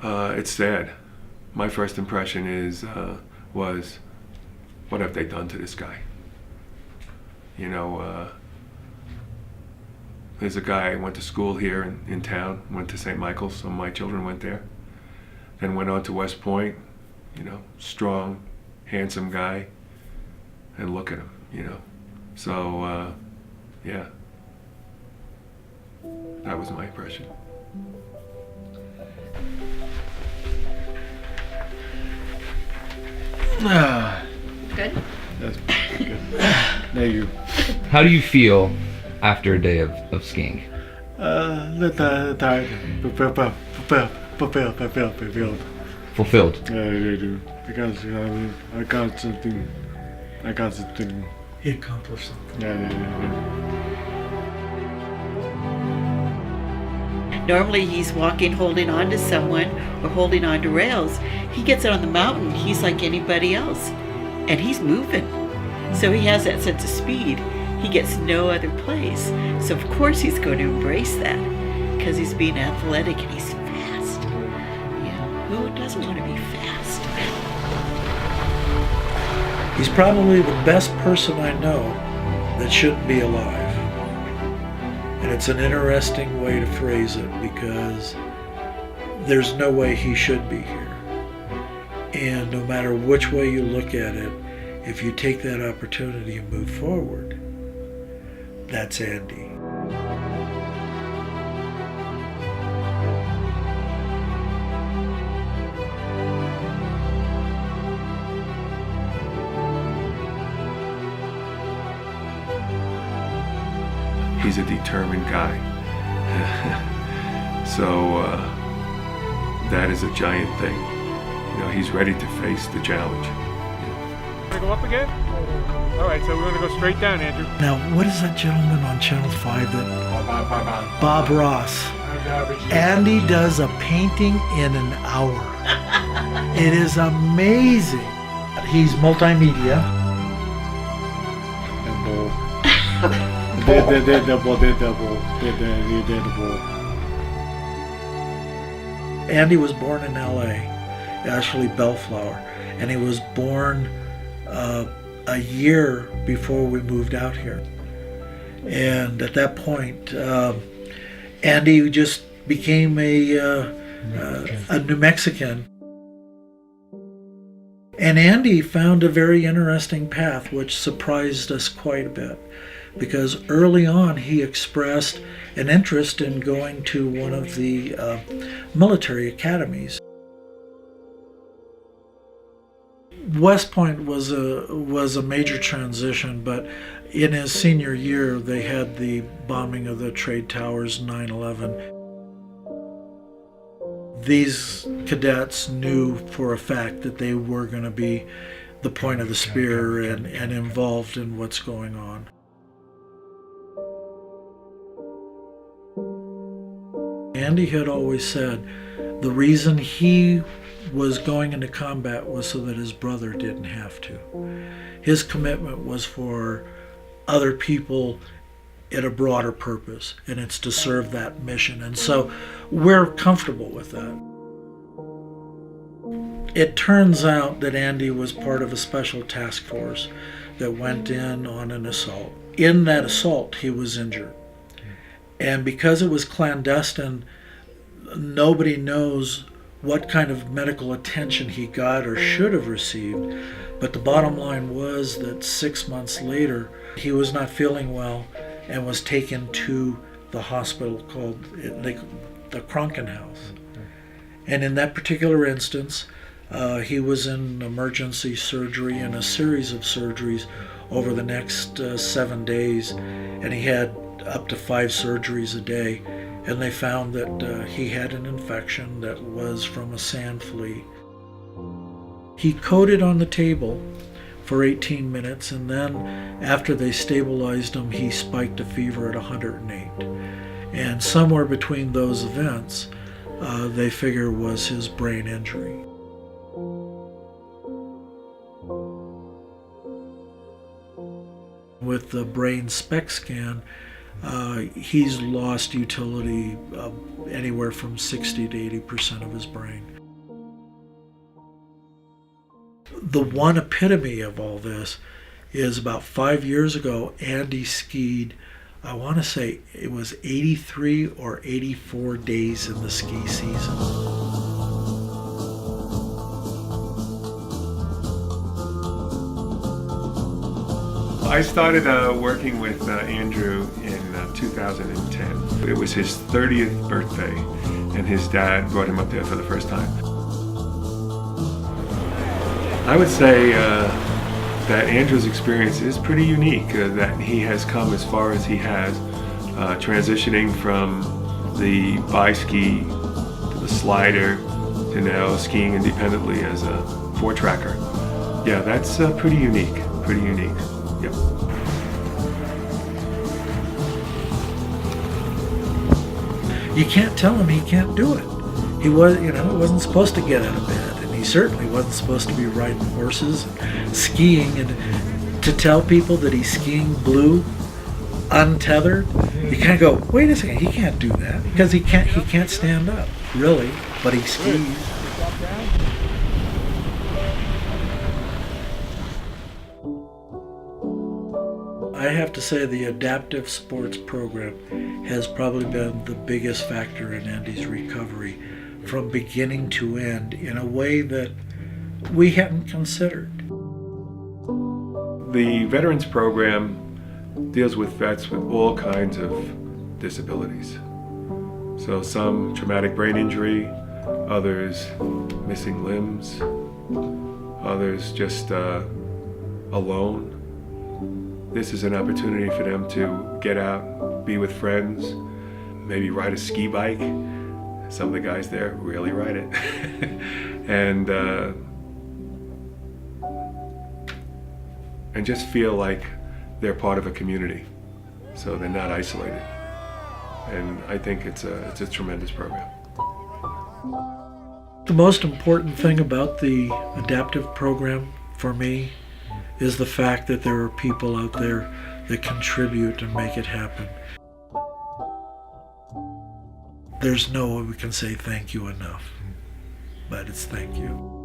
It's sad. My first impression was, what have they done to this guy? You know, there's a guy, went to school here in town, went to St. Michael's, some of my children went there, then went on to West Point, you know, strong, handsome guy, and look at him, you know. So, yeah, that was my impression. Good? That's good. Thank you. How do you feel after a day of skiing? Tired. Fulfilled. Fulfilled. Yeah, I do. Because I got something. He accomplished something. Yeah. Normally he's walking, holding on to someone or holding on to rails. He gets out on the mountain, he's like anybody else. And he's moving. So he has that sense of speed. He gets no other place. So of course he's going to embrace that because he's being athletic and he's fast. Yeah, who doesn't want to be fast? He's probably the best person I know that shouldn't be alive. And it's an interesting way to phrase it because there's no way he should be here. And no matter which way you look at it, if you take that opportunity and move forward, that's Andy. He's a determined guy. So that is a giant thing. You know, he's ready to face the challenge. Wanna go up again? All right, so we're gonna go straight down, Andrew. Now, what is that gentleman on Channel 5 that... Bob Ross. Andy does a painting in an hour. It is amazing. He's multimedia. Andy was born in LA, actually Bellflower, and he was born a year before we moved out here. And at that point, Andy just became a New Mexican. And Andy found a very interesting path, which surprised us quite a bit, because early on he expressed an interest in going to one of the military academies. West Point was a major transition, but in his senior year they had the bombing of the trade towers, 9/11. These cadets knew for a fact that they were going to be the point of the spear and involved in what's going on. Andy had always said the reason he was going into combat was so that his brother didn't have to. His commitment was for other people in a broader purpose, and it's to serve that mission. And so we're comfortable with that. It turns out that Andy was part of a special task force that went in on an assault. In that assault, he was injured. And because it was clandestine, nobody knows what kind of medical attention he got or should have received. But the bottom line was that 6 months later, he was not feeling well and was taken to the hospital called the Krankenhaus. And in that particular instance, he was in emergency surgery and a series of surgeries over the next 7 days, and he had up to 5 surgeries a day, and they found that he had an infection that was from a sand flea. He coded on the table for 18 minutes, and then after they stabilized him, he spiked a fever at 108. And somewhere between those events, they figure was his brain injury. With the brain SPECT scan, he's lost utility anywhere from 60 to 80% of his brain. The one epitome of all this is about 5 years ago, Andy skied, I want to say it was 83 or 84 days in the ski season. I started working with Andrew in 2010. It was his 30th birthday, and his dad brought him up there for the first time. I would say that Andrew's experience is pretty unique, that he has come as far as he has, transitioning from the bi-ski to the slider to now skiing independently as a four-tracker. Yeah, that's pretty unique, Yep. You can't tell him he can't do it. He wasn't supposed to get out of bed, and he certainly wasn't supposed to be riding horses and skiing. And to tell people that he's skiing blue, untethered, you kind of go, wait a second, he can't do that because he can't stand up, really, but he skis. I have to say the adaptive sports program has probably been the biggest factor in Andy's recovery from beginning to end in a way that we hadn't considered. The Veterans Program deals with vets with all kinds of disabilities. So some traumatic brain injury, others missing limbs, others just alone. This is an opportunity for them to get out, be with friends, maybe ride a ski bike. Some of the guys there really ride it. and just feel like they're part of a community, so they're not isolated. And I think it's a tremendous program. The most important thing about the adaptive program for me is the fact that there are people out there that contribute and make it happen. There's no way we can say thank you enough, but it's thank you.